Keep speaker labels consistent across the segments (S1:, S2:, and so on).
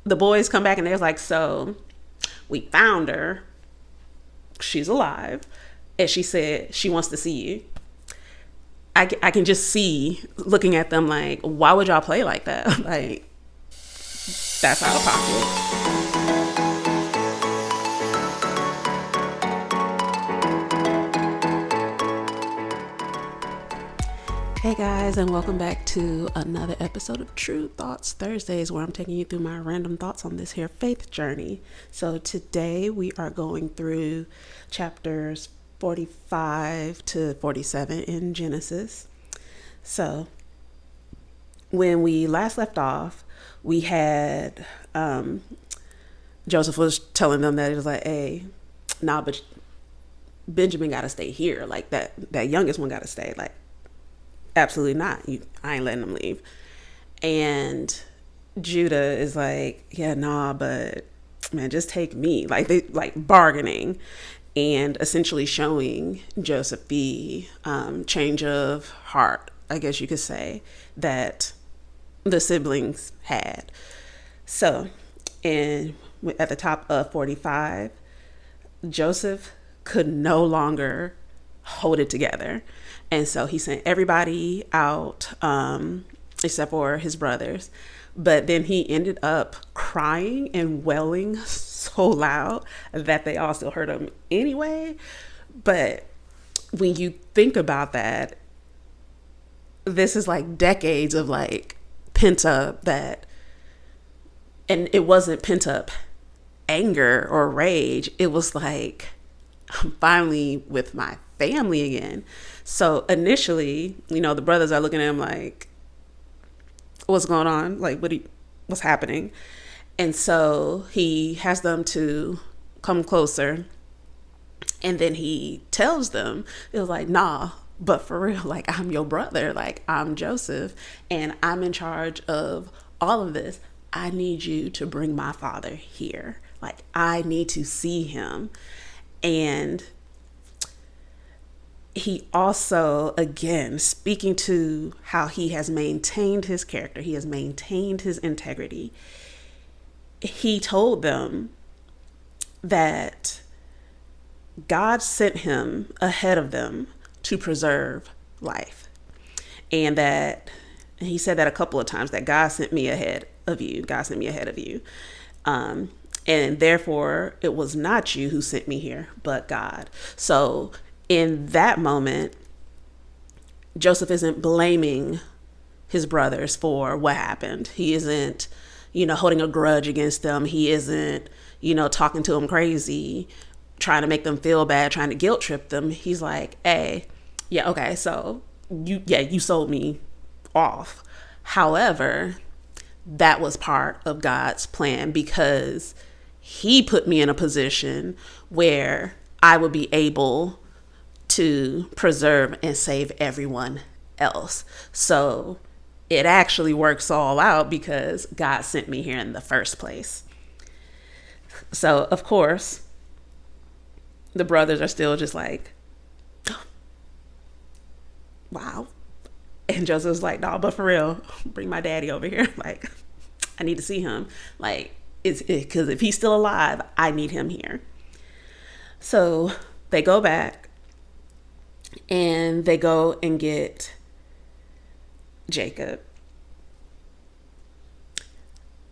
S1: the boys come back and they're like, so we found her. She's alive. And she said she wants to see you. I can just see looking at them like, why would y'all play like that? Like, that's out of pocket. Hey guys, and welcome back to another episode of True Thoughts Thursdays, where I'm taking you through my random thoughts on this here faith journey. So today we are going through chapters 45 to 47 in Genesis. So when we last left off, we had Joseph was telling them that it was like, hey, nah, but Benjamin got to stay here. Like that youngest one got to stay. Like, absolutely not. I ain't letting them leave. And Judah is like, yeah, nah, but man, just take me. Like they like bargaining and essentially showing Joseph the change of heart, I guess you could say, that the siblings had. So, and at the top of 45, Joseph could no longer hold it together. And so he sent everybody out, except for his brothers. But then he ended up crying and wailing so loud that they all still heard him anyway. But when you think about that, this is like decades of like pent up and it wasn't pent up anger or rage. It was like, I'm finally with my family again. So initially, the brothers are looking at him like, what's going on? Like, what's happening? And so he has them to come closer. And then he tells them, it was like, nah, but for real, like, I'm your brother. Like, I'm Joseph and I'm in charge of all of this. I need you to bring my father here. Like, I need to see him. And he also, again, speaking to how he has maintained his character, he has maintained his integrity. He told them that God sent him ahead of them to preserve life. And he said that a couple of times, that God sent me ahead of you. God sent me ahead of you. And therefore, it was not you who sent me here, but God. So in that moment, Joseph isn't blaming his brothers for what happened. He isn't, holding a grudge against them. He isn't, talking to them crazy, trying to make them feel bad, trying to guilt trip them. He's like, hey, yeah, okay, so you sold me off. However, that was part of God's plan, because he put me in a position where I would be able to preserve and save everyone else. So it actually works all out because God sent me here in the first place. So, of course, the brothers are still just like, oh, wow. And Joseph's like, no, but for real, bring my daddy over here. Like, I need to see him. Like, because if he's still alive, I need him here. So they go back and they go and get Jacob.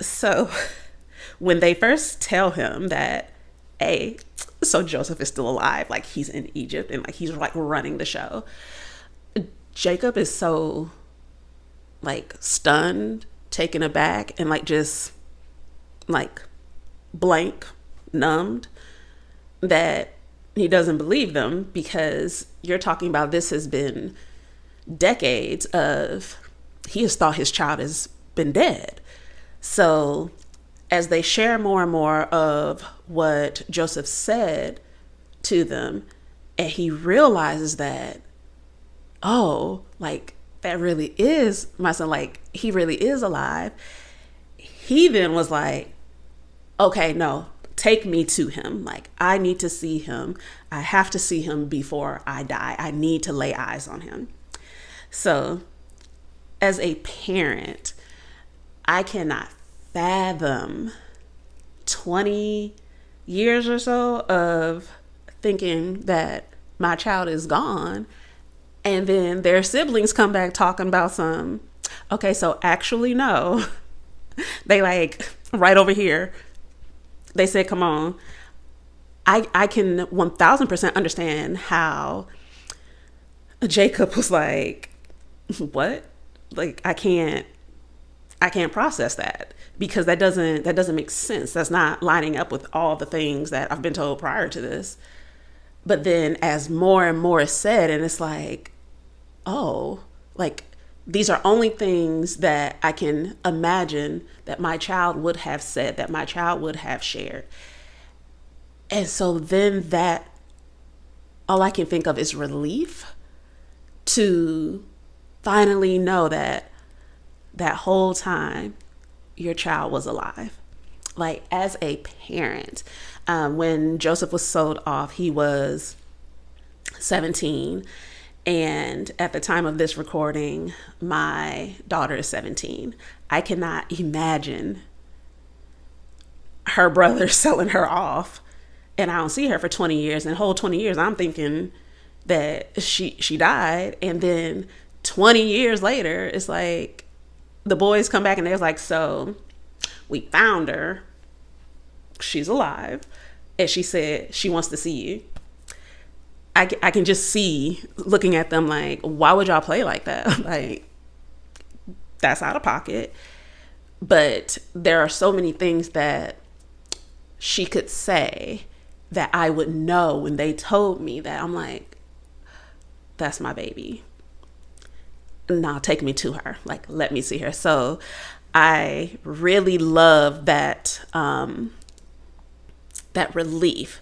S1: So when they first tell him that, hey, so Joseph is still alive, like he's in Egypt and like he's like running the show, Jacob is so like stunned, taken aback, and like just like blank, numbed, that he doesn't believe them, because you're talking about, this has been decades of, he has thought his child has been dead. So as they share more and more of what Joseph said to them, and he realizes that, oh, like that really is my son, like he really is alive. He then was like, okay, no, take me to him. Like, I need to see him. I have to see him before I die. I need to lay eyes on him. So as a parent, I cannot fathom 20 years or so of thinking that my child is gone, and then their siblings come back talking about some, okay, so actually no. They like right over here. They said, come on. I can 1000% understand how Jacob was like, what? Like I can't process that, because that doesn't make sense. That's not lining up with all the things that I've been told prior to this. But then as more and more is said, and it's like, oh, like these are only things that I can imagine that my child would have said, that my child would have shared. And so then that, all I can think of is relief to finally know that that whole time your child was alive. Like as a parent, when Joseph was sold off, he was 17. And at the time of this recording, my daughter is 17. I cannot imagine her brother selling her off, and I don't see her for 20 years. And the whole 20 years, I'm thinking that she died. And then 20 years later, it's like the boys come back and they're like, so we found her. She's alive. And she said she wants to see you. I can just see looking at them like, why would y'all play like that? Like, that's out of pocket. But there are so many things that she could say that I would know when they told me that. I'm like, that's my baby. Now take me to her. Like, let me see her. So I really love that, that relief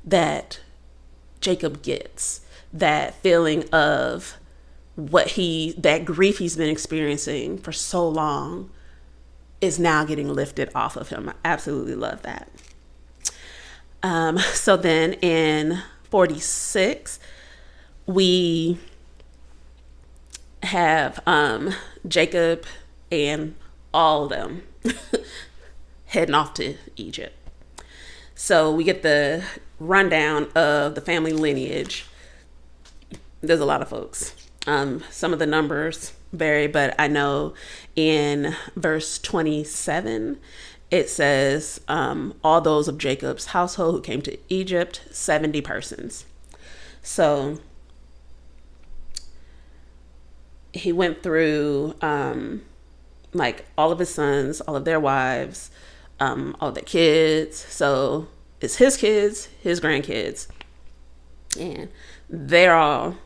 S1: that Jacob gets, that feeling of that grief he's been experiencing for so long is now getting lifted off of him. I absolutely love that. So then in 46, we have Jacob and all of them heading off to Egypt. So we get the rundown of the family lineage. There's a lot of folks. Some of the numbers vary, but I know in verse 27, it says, all those of Jacob's household who came to Egypt, 70 persons. So he went through like all of his sons, all of their wives, all their kids. So it's his kids, his grandkids, and they're all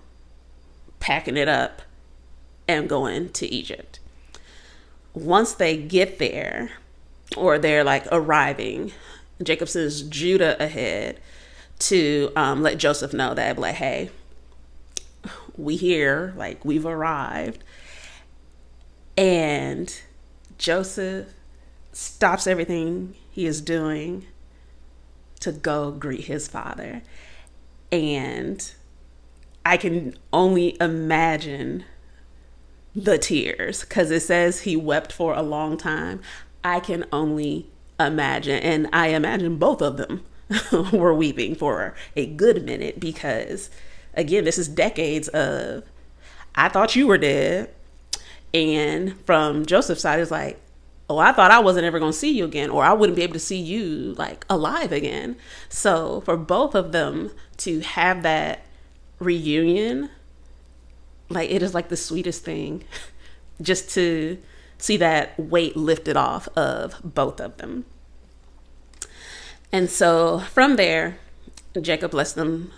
S1: packing it up and going to Egypt. Once they get there, or they're like arriving, Jacob sends Judah ahead to let Joseph know that, like, hey, we here, like we've arrived. And Joseph stops everything he is doing to go greet his father. And I can only imagine the tears, because it says he wept for a long time. I can only imagine, and I imagine both of them were weeping for a good minute, because again, this is decades of, I thought you were dead. And from Joseph's side, it's like, oh, I thought I wasn't ever going to see you again, or I wouldn't be able to see you like alive again. So for both of them to have that reunion, like it is like the sweetest thing just to see that weight lifted off of both of them. And so from there, Joseph lets them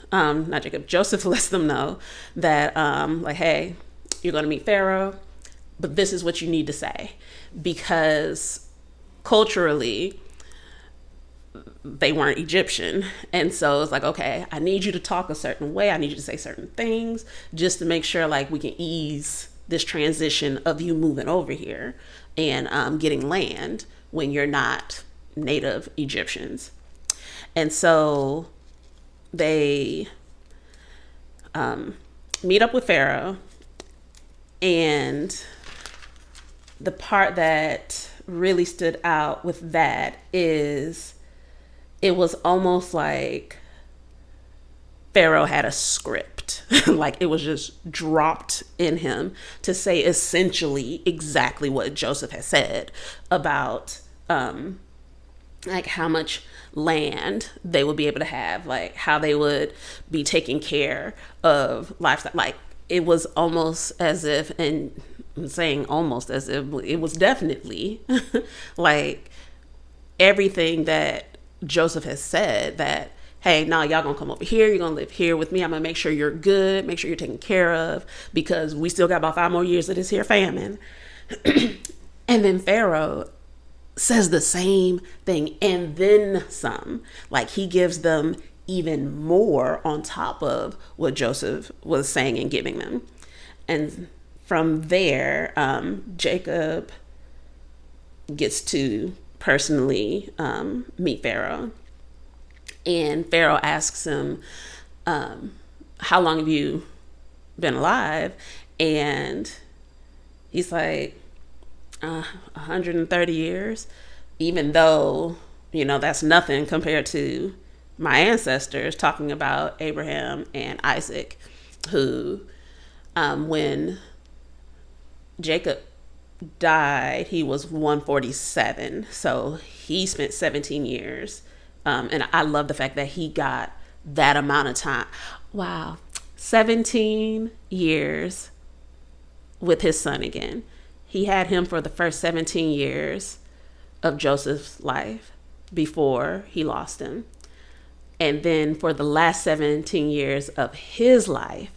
S1: know that like, hey, you're going to meet Pharaoh, but this is what you need to say, because culturally they weren't Egyptian. And so it's like, okay, I need you to talk a certain way. I need you to say certain things just to make sure like we can ease this transition of you moving over here and getting land when you're not native Egyptians. And so they meet up with Pharaoh, and the part that really stood out with that is it was almost like Pharaoh had a script. Like it was just dropped in him to say essentially exactly what Joseph had said about like how much land they would be able to have, like how they would be taking care of livestock. Like it was almost as if, and I'm saying almost as if, it was definitely like everything that Joseph has said, that hey, now y'all gonna come over here, you're gonna live here with me, I'm gonna make sure you're good, make sure you're taken care of, because we still got about 5 more years of this here famine. And then Pharaoh says the same thing and then some. Like he gives them even more on top of what Joseph was saying and giving them. And from there, Jacob gets to personally meet Pharaoh. And Pharaoh asks him, how long have you been alive? And he's like, 130 years, even though, that's nothing compared to my ancestors, talking about Abraham and Isaac, who, when Jacob died, he was 147. So he spent 17 years. And I love the fact that he got that amount of time. Wow. 17 years with his son again. He had him for the first 17 years of Joseph's life before he lost him. And then for the last 17 years of his life,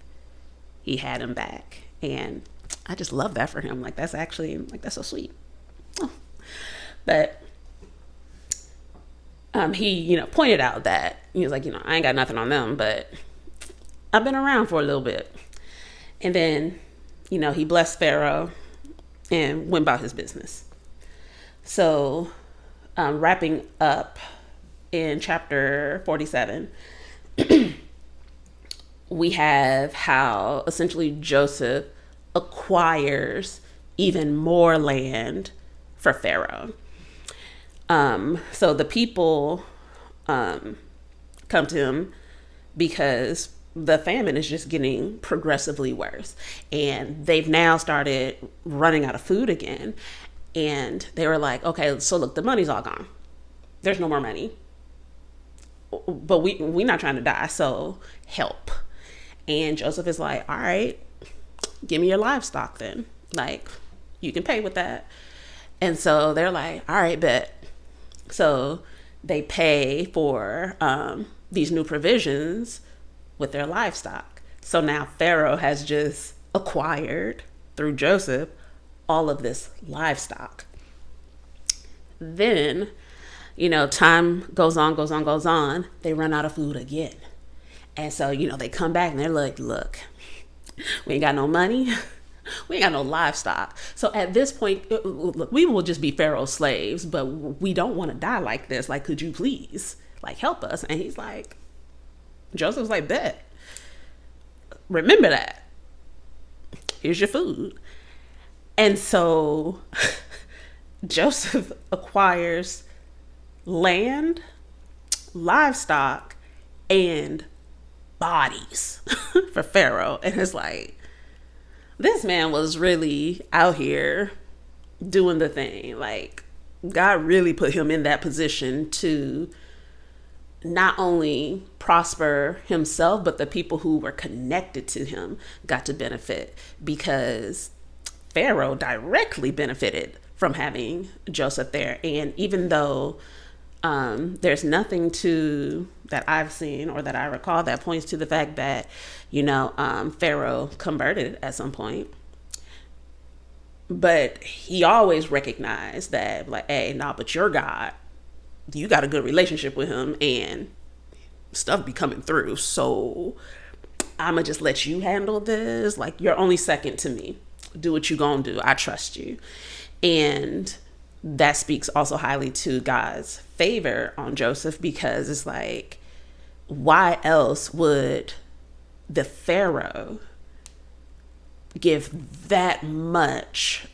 S1: he had him back. And I just love that for him. Like, that's actually, like, that's so sweet. Oh. But he, pointed out that he was like, I ain't got nothing on them, but I've been around for a little bit. And then, he blessed Pharaoh and went about his business. So, wrapping up in chapter 47, we have how essentially Joseph acquires even more land for Pharaoh. So the people come to him because the famine is just getting progressively worse. And they've now started running out of food again. And they were like, okay, so look, the money's all gone. There's no more money. But we're not trying to die, so help. And Joseph is like, all right, give me your livestock then. Like, you can pay with that. And so they're like, all right, bet. So they pay for these new provisions with their livestock. So now Pharaoh has just acquired, through Joseph, all of this livestock. Then, time goes on. They run out of food again. And so, they come back and they're like, look, we ain't got no money. We ain't got no livestock. So at this point, look, we will just be Pharaoh's slaves, but we don't want to die like this. Like, could you please, help us? And he's like, Joseph's like, bet. Remember that. Here's your food. And so Joseph acquires land, livestock, and bodies for Pharaoh. And it's like, this man was really out here doing the thing. Like, God really put him in that position to not only prosper himself, but the people who were connected to him got to benefit, because Pharaoh directly benefited from having Joseph there. And even though there's nothing that I've seen or that I recall that points to the fact that, Pharaoh converted at some point, but he always recognized that, like, hey, nah, but your God, you got a good relationship with him and stuff be coming through. So I'ma just let you handle this. Like, you're only second to me. Do what you gonna do. I trust you. And that speaks also highly to God's favor on Joseph, because it's like, why else would the Pharaoh give that much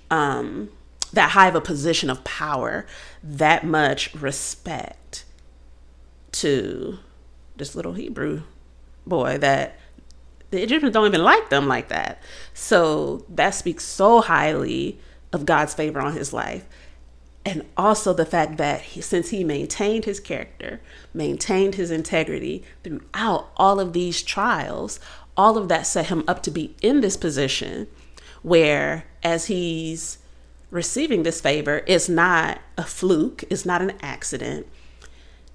S1: that high of a position of power, that much respect to this little Hebrew boy that the Egyptians don't even like them like that. So that speaks so highly of God's favor on his life. And also the fact that since he maintained his character, maintained his integrity throughout all of these trials, all of that set him up to be in this position where, as he's receiving this favor, it's not a fluke, it's not an accident.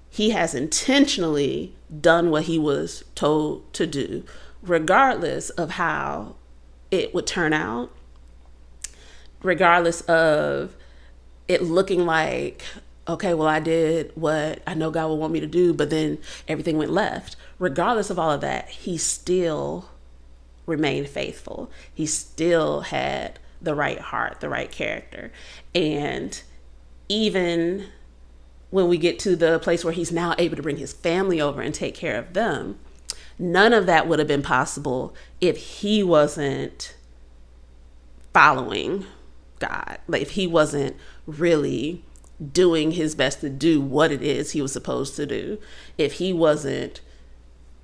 S1: He has intentionally done what he was told to do, regardless of how it would turn out, regardless of it looking like, okay, well, I did what I know God would want me to do, but then everything went left. Regardless of all of that, he still remained faithful. He still had the right heart, the right character. And even when we get to the place where he's now able to bring his family over and take care of them, none of that would have been possible if he wasn't following God. Like, if he wasn't really doing his best to do what it is he was supposed to do, if he wasn't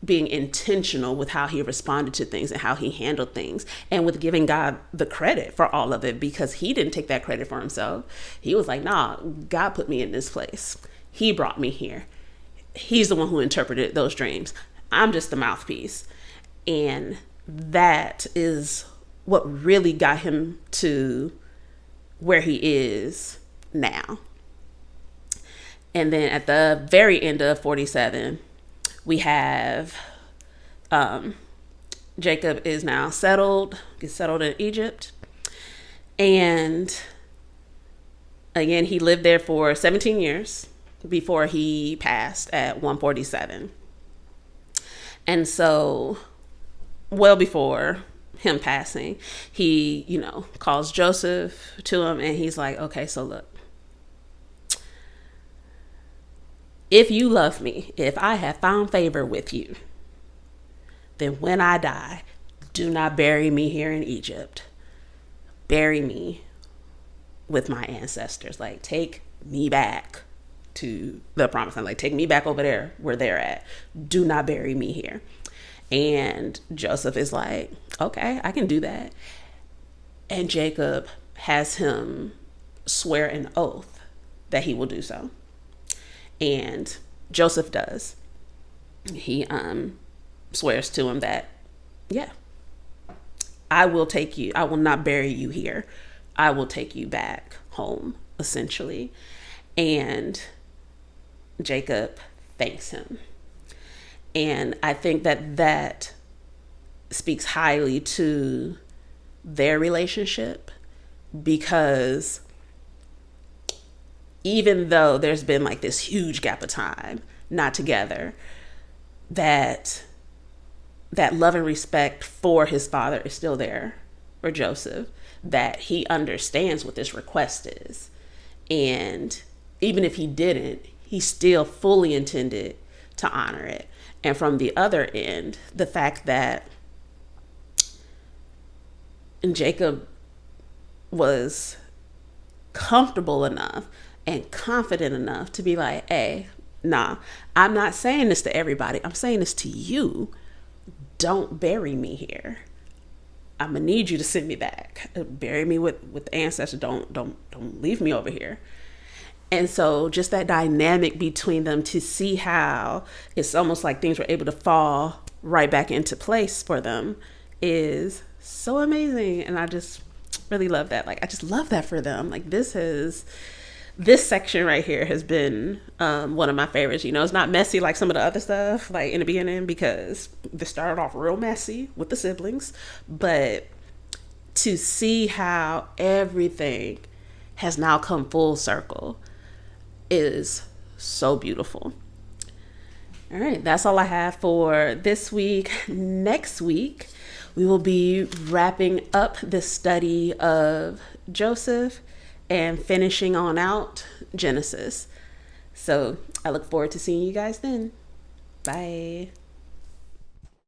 S1: being intentional with how he responded to things and how he handled things, and with giving God the credit for all of it, because he didn't take that credit for himself. He was like, nah, God put me in this place. He brought me here. He's the one who interpreted those dreams. I'm just the mouthpiece. And that is what really got him to where he is now. And then at the very end of 47, we have Jacob is now gets settled in Egypt. And again, he lived there for 17 years before he passed at 147. And so, well before him passing, he, calls Joseph to him, and he's like, okay, so look, if you love me, if I have found favor with you, then when I die, do not bury me here in Egypt. Bury me with my ancestors. Like, take me back to the promised land. Like, take me back over there where they're at. Do not bury me here. And Joseph is like, okay, I can do that. And Jacob has him swear an oath that he will do so. And Joseph does. He swears to him that, yeah, I will take you. I will not bury you here. I will take you back home, essentially. And Jacob thanks him. And I think that speaks highly to their relationship, because even though there's been like this huge gap of time not together, that love and respect for his father is still there for Joseph, that he understands what this request is. And even if he didn't, he still fully intended to honor it. And from the other end, the fact that Jacob was comfortable enough and confident enough to be like, hey, nah, I'm not saying this to everybody. I'm saying this to you. Don't bury me here. I'm gonna need you to send me back. Bury me with the ancestors. Don't leave me over here. And so just that dynamic between them, to see how it's almost like things were able to fall right back into place for them, is so amazing. And I just really love that. Like, I just love that for them. Like, this section right here has been one of my favorites. It's not messy like some of the other stuff, like in the beginning, because this started off real messy with the siblings. But to see how everything has now come full circle is so beautiful. All right, that's all I have for this week. Next week, we will be wrapping up the study of Joseph and finishing on out Genesis. So I look forward to seeing you guys then. Bye.